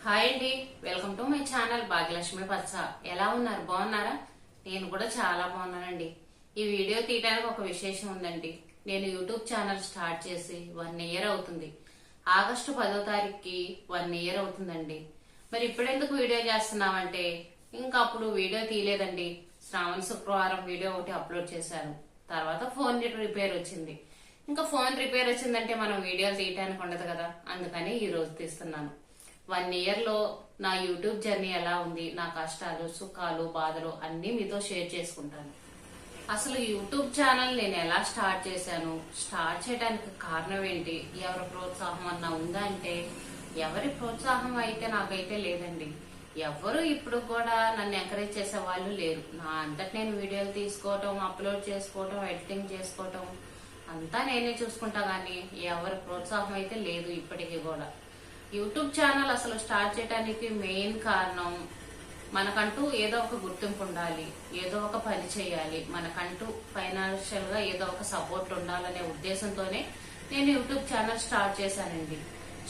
Hi అండి, welcome to my channel Bhagyalakshmi పచ్చ. ఎలా ఉన్నారు? బాగున్నారా? నేను కూడా చాలా బాగున్నానండి. ఈ వీడియో తీయడానికి ఒక విశేషం ఉందండి. నేను యూట్యూబ్ ఛానల్ స్టార్ట్ చేసి 1 ఇయర్ అవుతుంది. ఆగస్టు 10వ తారీఖుకి 1 ఇయర్ అవుతుందండి. మరి ఇప్పుడెందుకు వీడియో చేస్తున్నామంటే ఇంకా అప్పుడు వీడియో తీయలేదండి. శ్రావణ శుక్రవారం వీడియో ఒకటి అప్లోడ్ చేశాను. తర్వాత ఫోన్ రిపేర్ వచ్చింది. ఇంకా ఫోన్ రిపేర్ వచ్చిందంటే మనం వీడియోలు తీయడానికి ఉండదు కదా, అందుకని ఈ రోజు తీస్తున్నాను. 1 ఇయర్ లో నా యూట్యూబ్ జర్నీ ఎలా ఉంది, నా కష్టాలు, సుఖాలు, బాధలు అన్ని మీతో షేర్ చేసుకుంటాను. అసలు యూట్యూబ్ ఛానల్ నేను ఎలా స్టార్ట్ చేశాను, స్టార్ట్ చేయడానికి కారణం ఏంటి, ఎవరి ప్రోత్సాహం అన్నా ఉందా అంటే ఎవరి ప్రోత్సాహం అయితే నాకైతే లేదండి. ఎవరు ఇప్పుడు కూడా నన్ను ఎంకరేజ్ చేసే వాళ్ళు లేరు. నా అంతటి నేను వీడియోలు తీసుకోవటం, అప్లోడ్ చేసుకోవటం, ఎడిటింగ్ చేసుకోవటం అంతా నేనే చూసుకుంటా గానీ ఎవరి ప్రోత్సాహం అయితే లేదు ఇప్పటికీ కూడా. యూట్యూబ్ ఛానల్ అసలు స్టార్ట్ చేయడానికి మెయిన్ కారణం మనకంటూ ఏదో ఒక గుర్తింపు ఉండాలి, ఏదో ఒక పని చేయాలి, మనకంటూ ఫైనాన్షియల్ గా ఏదో ఒక సపోర్ట్ ఉండాలనే ఉద్దేశంతోనే నేను యూట్యూబ్ ఛానల్ స్టార్ట్ చేశానండి.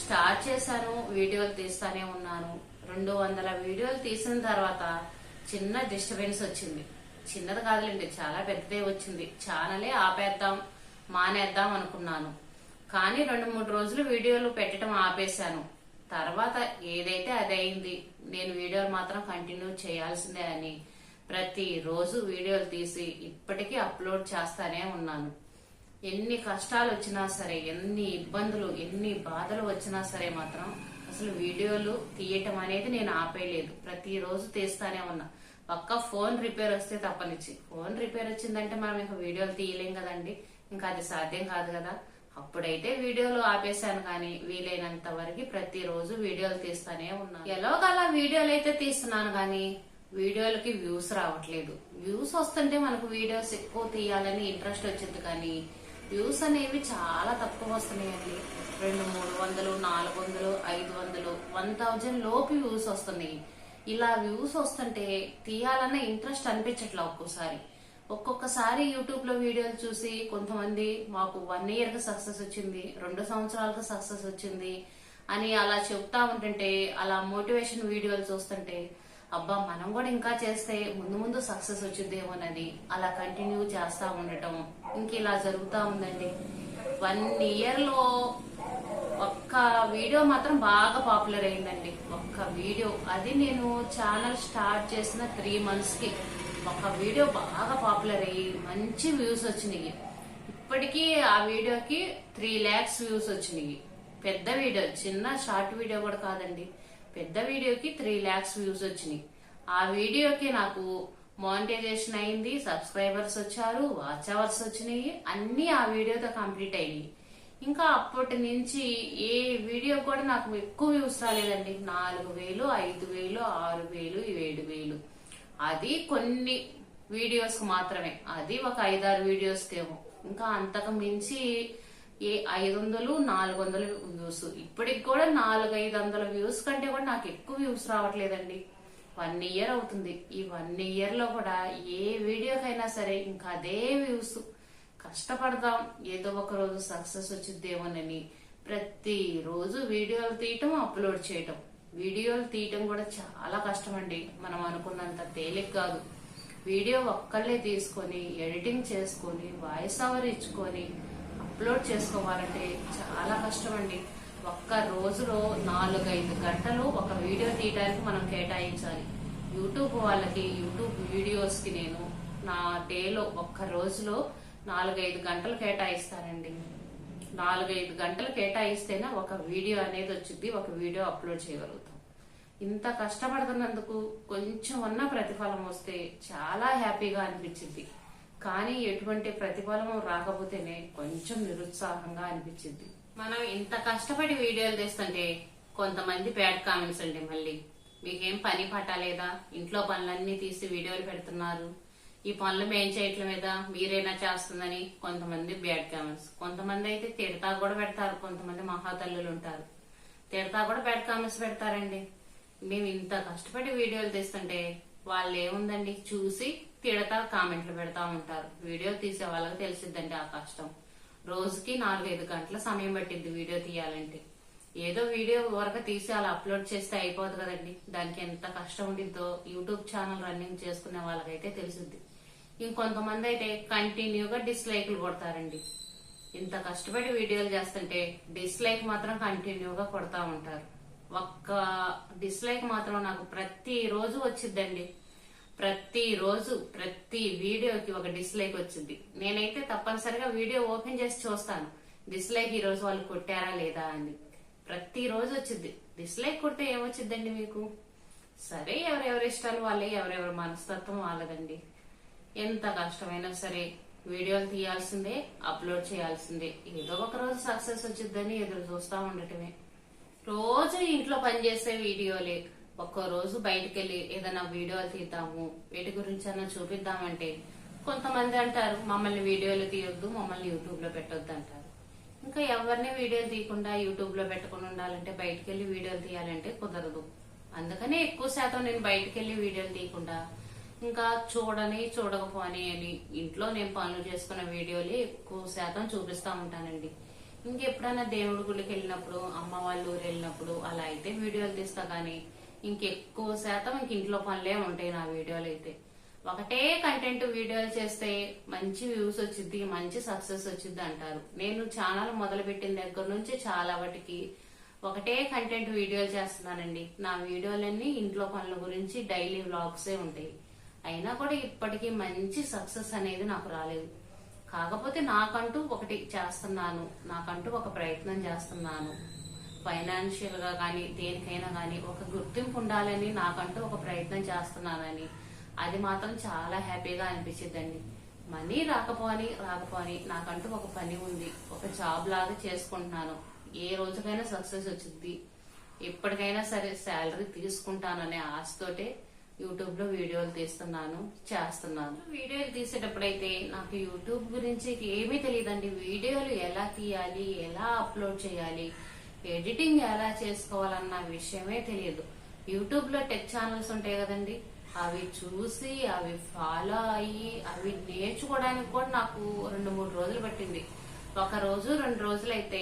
స్టార్ట్ చేశాను, వీడియోలు తీస్తానే ఉన్నాను. 200 వీడియోలు తీసిన తర్వాత చిన్న డిస్టర్బెన్స్ వచ్చింది. చిన్నది కాదులేండి, చాలా పెద్దదే వచ్చింది. ఛానలే ఆపేద్దాం, మానేద్దాం అనుకున్నాను. కానీ 2-3 రోజులు వీడియోలు పెట్టడం ఆపేశాను. తర్వాత ఏదైతే అది అయింది. నేను వీడియోలు మాత్రం కంటిన్యూ చేయాల్సిందే అని ప్రతి రోజు వీడియోలు తీసి ఇప్పటికీ అప్లోడ్ చేస్తానే ఉన్నాను. ఎన్ని కష్టాలు వచ్చినా సరే, ఎన్ని ఇబ్బందులు, ఎన్ని బాధలు వచ్చినా సరే మాత్రం అసలు వీడియోలు తీయటం అనేది నేను ఆపేయలేదు. ప్రతి రోజు తీస్తానే ఉన్నా. పక్క ఫోన్ రిపేర్ వస్తే తప్పనిచ్చి. ఫోన్ రిపేర్ వచ్చిందంటే మనం ఇంకా వీడియోలు తీయలేం కదండి, ఇంకా అది సాధ్యం కాదు కదా. అప్పుడైతే వీడియోలు ఆపేశాను, కానీ వీలైనంత వరకు ప్రతిరోజు వీడియోలు తీస్తానే ఉన్నాను. ఎలాగలా వీడియోలు అయితే తీస్తున్నాను కానీ వీడియోలకి వ్యూస్ రావట్లేదు. వ్యూస్ వస్తుంటే మనకు వీడియోస్ ఎక్కువ తీయాలని ఇంట్రెస్ట్ వచ్చింది, కానీ వ్యూస్ అనేవి చాలా తక్కువ వస్తున్నాయండి. 200-300, 400, 500, 1000 లోపు వ్యూస్ వస్తున్నాయి. ఇలా వ్యూస్ వస్తుంటే తీయాలన్న ఇంట్రెస్ట్ అనిపించట్లా. ఒక్కొక్కసారి యూట్యూబ్ లో వీడియోలు చూసి కొంతమంది మాకు 1 ఇయర్ కి సక్సెస్ వచ్చింది, 2 సంవత్సరాలకు సక్సెస్ వచ్చింది అని అలా చెప్తా ఉంటుంటే, అలా మోటివేషన్ వీడియోలు చూస్తుంటే అబ్బా మనం కూడా ఇంకా చేస్తే ముందు సక్సెస్ వచ్చిందేమోనని అలా కంటిన్యూ చేస్తా ఉండటం ఇంక ఇలా జరుగుతా ఉందండి. 1 ఇయర్ లో ఒక్క వీడియో మాత్రం బాగా పాపులర్ అయిందండి. ఒక్క వీడియో, అది నేను ఛానల్ స్టార్ట్ చేసిన 3 months కి ఒక వీడియో బాగా పాపులర్ అయ్యి మంచి వ్యూస్ వచ్చినాయి. ఇప్పటికీ ఆ వీడియోకి 3 lakhs వ్యూస్ వచ్చినాయి. పెద్ద వీడియో, చిన్న షార్ట్ వీడియో కూడా కాదండి, పెద్ద వీడియోకి 3 lakhs వ్యూస్ వచ్చినాయి. ఆ వీడియోకి నాకు మానిటైజేషన్ అయింది, సబ్స్క్రైబర్స్ వచ్చారు, వాచ్ అవర్స్ వచ్చినాయి, అన్ని ఆ వీడియోతో కంప్లీట్ అయ్యి. ఇంకా అప్పటి నుంచి ఏ వీడియో కూడా నాకు ఎక్కువ వ్యూస్ రాలేదండి. 4000, 5000, 6000, 7000. అది కొన్ని వీడియోస్ మాత్రమే, అది ఒక 5-6 వీడియోస్ కేమో. ఇంకా అంతకు మించి 500, 400 వ్యూస్. ఇప్పటికి కూడా 400-500 వ్యూస్ కంటే కూడా నాకు ఎక్కువ వ్యూస్ రావట్లేదండి. 1 ఇయర్ అవుతుంది. ఈ 1 ఇయర్ లో కూడా ఏ వీడియోకైనా సరే ఇంకా అదే వ్యూస్. కష్టపడదాం, ఏదో ఒక రోజు సక్సెస్ వచ్చిద్దేమోనని ప్రతి రోజు వీడియోలు తీయటం, అప్లోడ్ చేయటం. వీడియోలు తీయటం కూడా చాలా కష్టం అండి, మనం అనుకున్నంత తేలిక కాదు. వీడియో ఒక్కళ్ళే తీసుకొని ఎడిటింగ్ చేసుకొని వాయిస్ ఓవర్ ఇచ్చుకొని అప్లోడ్ చేసుకోవాలంటే చాలా కష్టం అండి. ఒక్క రోజులో 4-5 గంటలు ఒక వీడియో తీయడానికి మనం కేటాయించాలి. యూట్యూబ్ వాళ్ళకి, యూట్యూబ్ వీడియోస్ కి నేను నా డేలో ఒక్క రోజులో 4-5 గంటలు కేటాయిస్తానండి. 4-5 గంటలు కేటాయిస్తేనే ఒక వీడియో అనేది వచ్చింది, ఒక వీడియో అప్లోడ్ చేయగలుగుతాం. ఇంత కష్టపడుతున్నందుకు కొంచెం ఉన్న ప్రతిఫలం వస్తే చాలా హ్యాపీగా అనిపించింది. కానీ ఎటువంటి ప్రతిఫలం రాకపోతేనే కొంచెం నిరుత్సాహంగా అనిపించింది. మనం ఇంత కష్టపడి వీడియోలు తీస్తుంటే కొంతమంది బ్యాడ్ కామెంట్స్ అండి. మళ్ళీ మీకేం పని పట్టలేదా, ఇంట్లో పనులన్నీ తీసి వీడియోలు పెడుతున్నారు, ఈ పనులు మేం చేయట్ల మీద మీరైనా చేస్తుందని కొంతమంది బ్యాడ్ కామెంట్స్. కొంతమంది అయితే తిడతా కూడా పెడతారు. కొంతమంది మహాతల్లులు ఉంటారు, తిడతా కూడా బ్యాడ్ కామెంట్స్ పెడతారండి. మేము ఇంత కష్టపడి వీడియోలు తీస్తుంటే వాళ్ళు ఏముందండి, చూసి తిడతా కామెంట్లు పెడతా ఉంటారు. వీడియో తీసే వాళ్ళకి తెలిసిద్దండి ఆ కష్టం. రోజుకి 4-5 గంటల సమయం పట్టింది వీడియో తీయాలంటే. ఏదో వీడియో వరకు తీసి అలా అప్లోడ్ చేస్తే అయిపోదు కదండి. దానికి ఎంత కష్టం ఉండిద్దో యూట్యూబ్ ఛానల్ రన్నింగ్ చేసుకునే వాళ్ళకైతే తెలుసుద్ది. ఇంకొంతమంది అయితే కంటిన్యూగా డిస్లైక్లు కొడతారండి. ఇంత కష్టపడి వీడియోలు చేస్తుంటే డిస్లైక్ మాత్రం కంటిన్యూగా కొడతా ఉంటారు. ఒక్క డిస్లైక్ మాత్రం నాకు ప్రతి రోజు వచ్చిద్దండి. ప్రతిరోజు ప్రతి వీడియోకి ఒక డిస్లైక్ వచ్చింది. నేనైతే తప్పనిసరిగా వీడియో ఓపెన్ చేసి చూస్తాను, డిస్లైక్ ఈ రోజు వాళ్ళు కొట్టారా లేదా అని. ప్రతిరోజు వచ్చింది. డిస్లైక్ కొడితే ఏమొచ్చిందండి మీకు? సరే, ఎవరెవరి ఇష్టాలు వాళ్ళే, ఎవరెవరి మనస్తత్వం వాళ్ళదండి. ఎంత కష్టమైనా సరే వీడియోలు తీయాల్సిందే, అప్లోడ్ చేయాల్సిందే. ఏదో ఒక రోజు సక్సెస్ వచ్చిద్దని ఎదురు చూస్తా ఉండటమే. రోజు ఇంట్లో పనిచేసే వీడియోలే. ఒక్కో రోజు బయటకు వెళ్ళి ఏదైనా వీడియోలు తీద్దాము, వీటి గురించి అన్నా చూపిద్దామంటే కొంతమంది అంటారు మమ్మల్ని వీడియోలు తీయొద్దు, మమ్మల్ని యూట్యూబ్ లో పెట్టొద్దు అంటారు. ఇంకా ఎవరిని వీడియోలు తీయకుండా యూట్యూబ్ లో పెట్టుకుని ఉండాలంటే, బయటకు వెళ్లి వీడియోలు తీయాలంటే కుదరదు. అందుకనే ఎక్కువ శాతం నేను బయటకు వెళ్లి వీడియోలు తీయకుండా ఇంకా చూడకపోని అని ఇంట్లో నేను పనులు చేసుకున్న వీడియోలు ఎక్కువ శాతం చూపిస్తా ఉంటానండి. ఇంకెప్పుడైనా దేవుడి గుడికి వెళ్ళినప్పుడు, అమ్మ వాళ్ళ ఊరు వెళ్ళినప్పుడు అలా అయితే వీడియోలు తీస్తా. కానీ ఇంకెక్కువ శాతం ఇంట్లో పనులే ఉంటాయి నా వీడియోలు అయితే. ఒకటే కంటెంట్ వీడియోలు చేస్తే మంచి వ్యూస్ వచ్చింది, మంచి సక్సెస్ వచ్చింది అంటారు. నేను ఛానల్ మొదలు పెట్టిన దగ్గర నుంచి చాలా వాటికి ఒకటే కంటెంట్ వీడియోలు చేస్తున్నానండి. నా వీడియోలన్నీ ఇంట్లో పనుల గురించి డైలీ వ్లాగ్సే ఉంటాయి. అయినా కూడా ఇప్పటికీ మంచి సక్సెస్ అనేది నాకు రాలేదు. కాకపోతే నాకంటూ ఒకటి చేస్తున్నాను, నాకంటూ ఒక ప్రయత్నం చేస్తున్నాను. ఫైనాన్షియల్ గా కానీ దేనికైనా కానీ ఒక గుర్తింపు ఉండాలని నాకంటూ ఒక ప్రయత్నం చేస్తున్నానని అది మాత్రం చాలా హ్యాపీగా అనిపించిందండి. మనీ రాకపోని నాకంటూ ఒక పని ఉంది, ఒక జాబ్ లాగా చేసుకుంటున్నాను. ఏ రోజుకైనా సక్సెస్ వచ్చింది, ఎప్పటికైనా సరే శాలరీ తీసుకుంటాననే ఆశతోటే యూట్యూబ్ లో వీడియోలు తీస్తున్నాను, చేస్తున్నాను. వీడియోలు తీసేటప్పుడైతే నాకు యూట్యూబ్ గురించి ఏమీ తెలియదండి. వీడియోలు ఎలా తీయాలి, ఎలా అప్లోడ్ చేయాలి, ఎడిటింగ్ ఎలా చేసుకోవాలన్న విషయమే తెలియదు. యూట్యూబ్ లో టెక్ ఛానల్స్ ఉంటాయి కదండి, అవి చూసి అవి ఫాలో అయ్యి అవి నేర్చుకోవడానికి కూడా నాకు 2-3 రోజులు పట్టింది. ఒక రోజు 2 రోజులు అయితే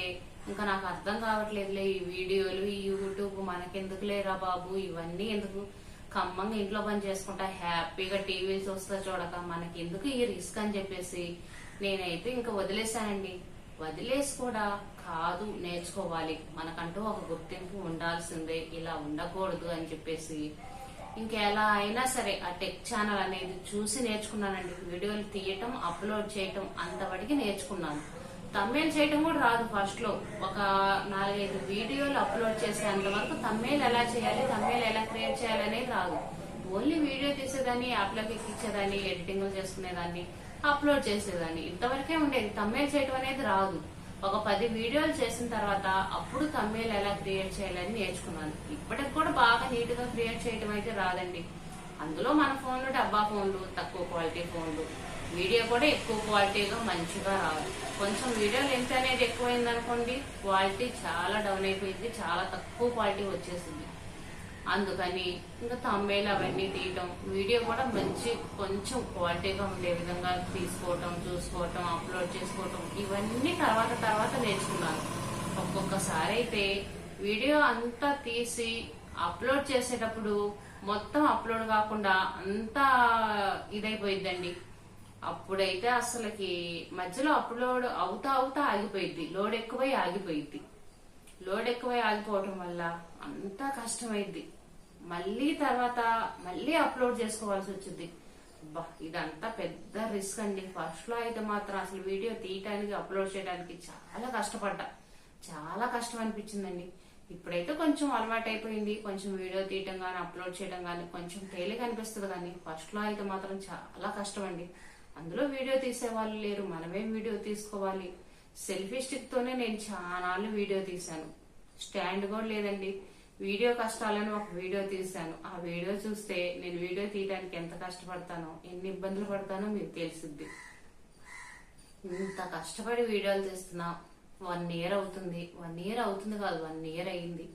ఇంకా నాకు అర్థం కావట్లేదులే, ఈ వీడియోలు ఈ యూట్యూబ్ మనకెందుకు లేరా బాబు, ఇవన్నీ ఎందుకు, ఖమ్మంగా ఇంట్లో పని చేసుకుంటా హ్యాపీగా టీవీ చూస్తా చూడక మనకి ఎందుకు ఈ రిస్క్ అని చెప్పేసి నేనైతే ఇంకా వదిలేశానండి. వదిలేసి కూడా కాదు, నేర్చుకోవాలి, మనకంటూ ఒక గుర్తింపు ఉండాల్సిందే, ఇలా ఉండకూడదు అని చెప్పేసి ఇంకెలా అయినా సరే ఆ టెక్ ఛానల్ అనేది చూసి నేర్చుకున్నానండి. వీడియోలు తీయటం, అప్లోడ్ చేయటం అంతవరకు నేర్చుకున్నాను. తమ్మేలు చేయటం కూడా రాదు. ఫస్ట్ లో ఒక 4-5 వీడియోలు అప్లోడ్ చేసేంత వరకు తమ్మేలు ఎలా చేయాలి, తమ్మేలు ఎలా క్రియేట్ చేయాలి అనేది రాదు. ఓన్లీ వీడియో తీసేదాన్ని, యాప్లోకి ఎక్కించేదాన్ని, ఎడిటింగ్ చేసుకునేదాన్ని, అప్లోడ్ చేసేదాన్ని, ఇంతవరకే ఉండేది. తమ్మేలు చేయటం అనేది రాదు. ఒక 10 వీడియోలు చేసిన తర్వాత అప్పుడు తమ్మేలు ఎలా క్రియేట్ చేయాలని నేర్చుకున్నాను. ఇప్పటికి కూడా బాగా నీట్ గా క్రియేట్ చేయటం అయితే రాదండి. అందులో మన ఫోన్లు డబ్బా ఫోన్లు, తక్కువ క్వాలిటీ ఫోన్లు, వీడియో కూడా ఎక్కువ క్వాలిటీగా మంచిగా రాదు. కొంచెం వీడియో లెంత్ అనేది ఎక్కువైంది అనుకోండి, క్వాలిటీ చాలా డౌన్ అయిపోయింది, చాలా తక్కువ క్వాలిటీ వచ్చేసింది. అందుకని ఇంకా తమ్మేలు అవన్నీ తీయటం, వీడియో కూడా మంచి కొంచెం క్వాలిటీగా ఉండే విధంగా తీసుకోవటం, చూసుకోవటం, అప్లోడ్ చేసుకోవటం, ఇవన్నీ తర్వాత నేర్చుకున్నాను. ఒక్కొక్కసారి అయితే వీడియో అంతా తీసి అప్లోడ్ చేసేటప్పుడు మొత్తం అప్లోడ్ కాకుండా అంతా ఇదైపోయిద్దండి. అప్పుడైతే అసలుకి మధ్యలో అప్లోడ్ అవుతా ఆగిపోయింది, లోడ్ ఎక్కువై ఆగిపోయింది. లోడ్ ఎక్కువై ఆగిపోవటం వల్ల అంతా కష్టమైద్ది. మళ్ళీ అప్లోడ్ చేసుకోవాల్సి వచ్చింది. ఇదంతా పెద్ద రిస్క్ అండి. ఫస్ట్ లో అయితే మాత్రం అసలు వీడియో తీయటానికి, అప్లోడ్ చేయడానికి చాలా కష్టపడ్డా, చాలా కష్టం అనిపించిందండి. ఇప్పుడైతే కొంచెం అలవాటు అయిపోయింది. కొంచెం వీడియో తీయటం గానీ, అప్లోడ్ చేయడం గానీ కొంచెం తేలిక అనిపిస్తుంది. కానీ ఫస్ట్ లో అయితే మాత్రం చాలా కష్టం అండి. అందులో వీడియో తీసే వాళ్ళు లేరు, మనమే వీడియో తీసుకోవాలి. సెల్ఫీ స్టిక్ తోనే నేను చాలా వీడియో తీశాను. స్టాండ్ కూడా లేదండి. వీడియో కష్టాలను ఒక వీడియో తీశాను. ఆ వీడియో చూస్తే నేను వీడియో తీయడానికి ఎంత కష్టపడతానో, ఎన్ని ఇబ్బందులు పడతానో మీకు తెలిసిద్ది. ఇంత కష్టపడి వీడియోలు తీస్తున్నా 1 year అవుతుంది. 1 year అవుతుంది కాదు, 1 year అయింది.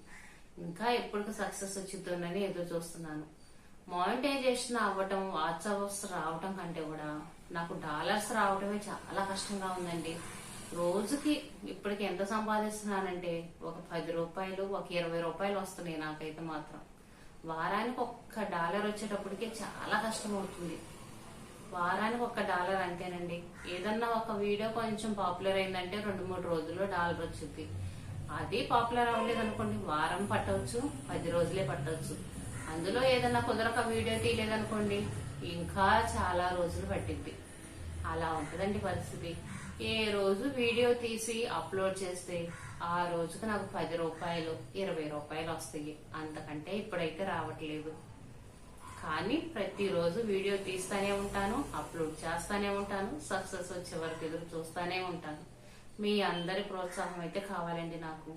ఇంకా ఎప్పటికి సక్సెస్ వచ్చిద్దని ఎదురు చూస్తున్నాను. మానిటైజేషన్ అవ్వటం, వాట్సాప్స్ రావటం కంటే కూడా నాకు డాలర్స్ రావటమే చాలా కష్టంగా ఉందండి. రోజుకి ఇప్పటికి ఎంత సంపాదిస్తున్నానంటే ఒక 10 రూపాయలు, ఒక 20 రూపాయలు వస్తున్నాయి నాకైతే మాత్రం. వారానికి $1 వచ్చేటప్పటికే చాలా కష్టం అవుతుంది. వారానికి $1 అంతేనండి. ఏదన్నా ఒక వీడియో కొంచెం పాపులర్ అయిందంటే 2-3 రోజుల్లో $1 వచ్చింది. అది పాపులర్ అవ్వలేదు అనుకోండి, వారం పట్టవచ్చు, 10 రోజులే పట్టవచ్చు. అందులో ఏదన్నా కుదరక వీడియో తీయలేదనుకోండి, ఇంకా చాలా రోజులు పట్టింది. అలా ఉంటదండి పరిస్థితి. ఏ రోజు వీడియో తీసి అప్లోడ్ చేస్తే ఆ రోజుకు నాకు 10 రూపాయలు, 20 రూపాయలు వస్తాయి. అంతకంటే ఇప్పుడైతే రావట్లేదు. కానీ ప్రతిరోజు వీడియో తీస్తానే ఉంటాను, అప్లోడ్ చేస్తానే ఉంటాను, సక్సెస్ వచ్చే వరకు ఎదురు చూస్తానే ఉంటాను. మీ అందరి ప్రోత్సాహం అయితే కావాలండి నాకు.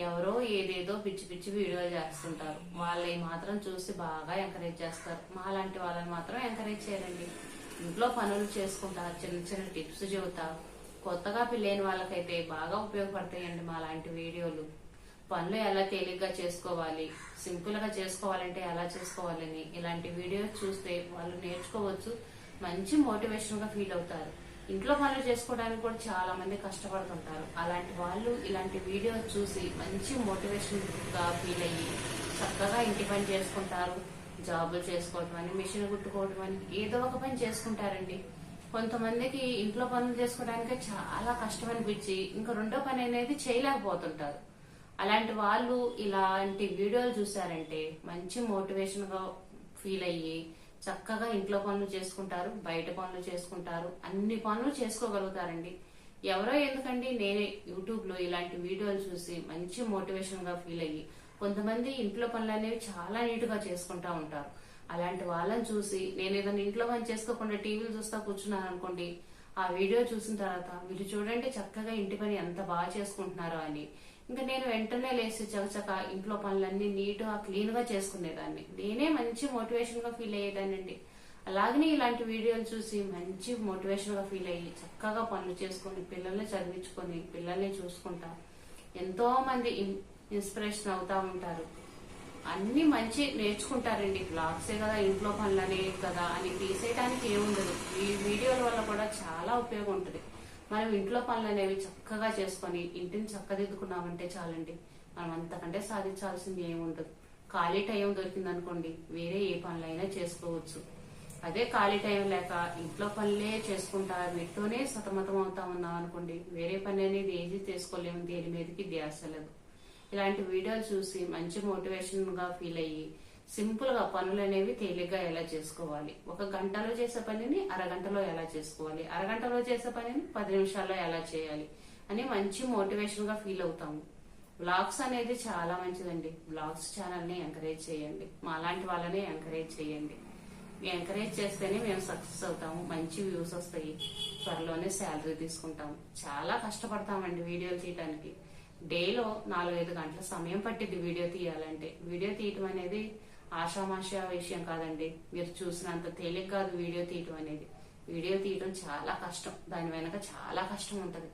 ఎవరో ఏదేదో పిచ్చి పిచ్చి వీడియోలు చేస్తుంటారు, వాళ్ళని మాత్రం చూసి బాగా ఎంకరేజ్ చేస్తారు. మాలాంటి వాళ్ళని మాత్రం ఎంకరేజ్ చేయరండి. ఇంట్లో పనులు చేసుకుంటా, చిన్న చిన్న టిప్స్ చెబుతా. కొత్తగా పెళ్ళైన వాళ్ళకైతే బాగా ఉపయోగపడతాయండి మాలాంటి వీడియోలు. పనులు ఎలా తేలిగ్గా చేసుకోవాలి, సింపుల్ గా చేసుకోవాలంటే ఎలా చేసుకోవాలని ఇలాంటి వీడియోస్ చూస్తే వాళ్ళు నేర్చుకోవచ్చు, మంచి మోటివేషన్ గా ఫీల్ అవుతారు. ఇంట్లో పనులు చేసుకోవడానికి కూడా చాలా మంది కష్టపడుతుంటారు. అలాంటి వాళ్ళు ఇలాంటి వీడియోస్ చూసి మంచి మోటివేషన్ గా ఫీల్ అయ్యి చక్కగా ఇంటి పని చేసుకుంటారు. జాబులు చేసుకోవటం అని, మిషన్ కుట్టుకోవటం అని ఏదో ఒక పని చేసుకుంటారండి. కొంతమందికి ఇంట్లో పనులు చేసుకోవడానికి చాలా కష్టం అనిపించి ఇంకా రెండో పని అనేది చేయలేకపోతుంటారు. అలాంటి వాళ్ళు ఇలాంటి వీడియోలు చూసారంటే మంచి మోటివేషన్ గా ఫీల్ అయ్యి చక్కగా ఇంట్లో పనులు చేసుకుంటారు, బయట పనులు చేసుకుంటారు, అన్ని పనులు చేసుకోగలుగుతారండి. ఎవరో ఎందుకండి, నేనే యూట్యూబ్ లో ఇలాంటి వీడియోలు చూసి మంచి మోటివేషన్ గా ఫీల్ అయ్యి కొంతమంది ఇంట్లో పనులు అనేవి చాలా నీట్ గా చేసుకుంటా ఉంటారు. అలాంటి వాళ్ళని చూసి నేను ఏదైనా ఇంట్లో పని చేసుకోకుండా టీవీలు చూస్తా కూర్చున్నాను అనుకోండి, ఆ వీడియో చూసిన తర్వాత వీళ్ళు చూడండి చక్కగా ఇంటి పని ఎంత బాగా చేసుకుంటున్నారో అని ఇంకా నేను వెంటనే లేచి చకచక ఇంట్లో పనులన్నీ నీట్ గా క్లీన్ గా చేసుకునేదాన్ని. నేనే మంచి మోటివేషన్ గా ఫీల్ అయ్యేదానండి. అలాగనే ఇలాంటి వీడియోలు చూసి మంచి మోటివేషన్ గా ఫీల్ అయ్యి చక్కగా పనులు చేసుకుని పిల్లల్ని చదివించుకొని పిల్లల్ని చూసుకుంటా ఎంతో మంది ఇన్స్పిరేషన్ అవుతా ఉంటారు. అన్ని మంచి నేర్చుకుంటారండి. బ్లాగ్సే కదా, ఇంట్లో పనులనే కదా అని తీసేయడానికి ఏముండదు. ఈ వీడియోల వల్ల కూడా చాలా ఉపయోగం ఉంటుంది. మనం ఇంట్లో పనులు అనేవి చక్కగా చేసుకొని ఇంటిని చక్కదిద్దుకున్నామంటే చాలండి. మనం అంతకంటే సాధించాల్సింది ఏముండదు. ఖాళీ టైం దొరికిందనుకోండి, వేరే ఏ పనులైనా చేసుకోవచ్చు. అదే ఖాళీ టైం లేక ఇంట్లో పనులే చేసుకుంటా వీటితోనే సతమతం అవుతా ఉన్నాం అనుకోండి, వేరే పని అనేది ఏది చేసుకోలేము, దేని మీదకి ధ్యాస లేదు. ఇలాంటి వీడియోలు చూసి మంచి మోటివేషన్ గా ఫీల్ అయ్యి సింపుల్ గా పనులు అనేవి తేలిగ్గా ఎలా చేసుకోవాలి, 1 గంటలో చేసే పనిని అరగంటలో ఎలా చేసుకోవాలి, అరగంటలో చేసే పనిని 10 నిమిషాల్లో ఎలా చేయాలి అని మంచి మోటివేషన్ గా ఫీల్ అవుతాము. వ్లాగ్స్ అనేది చాలా మంచిదండి. వ్లాగ్స్ ఛానల్ ని ఎంకరేజ్ చేయండి, మాలాంటి వాళ్ళని ఎంకరేజ్ చేయండి. ఎంకరేజ్ చేస్తేనే మేము సక్సెస్ అవుతాము, మంచి వ్యూస్ వస్తాయి, త్వరలోనే శాలరీ తీసుకుంటాము. చాలా కష్టపడతామండి వీడియోలు తీయడానికి. డేలో 4-5 గంటల సమయం పట్టింది వీడియో తీయాలంటే. వీడియో తీయటం అనేది ఆషామాషా విషయం కాదండి. మీరు చూసినంత తేలిక కాదు వీడియో తీయటం అనేది. వీడియో తీయటం చాలా కష్టం, దాని వెనక చాలా కష్టం ఉంటది.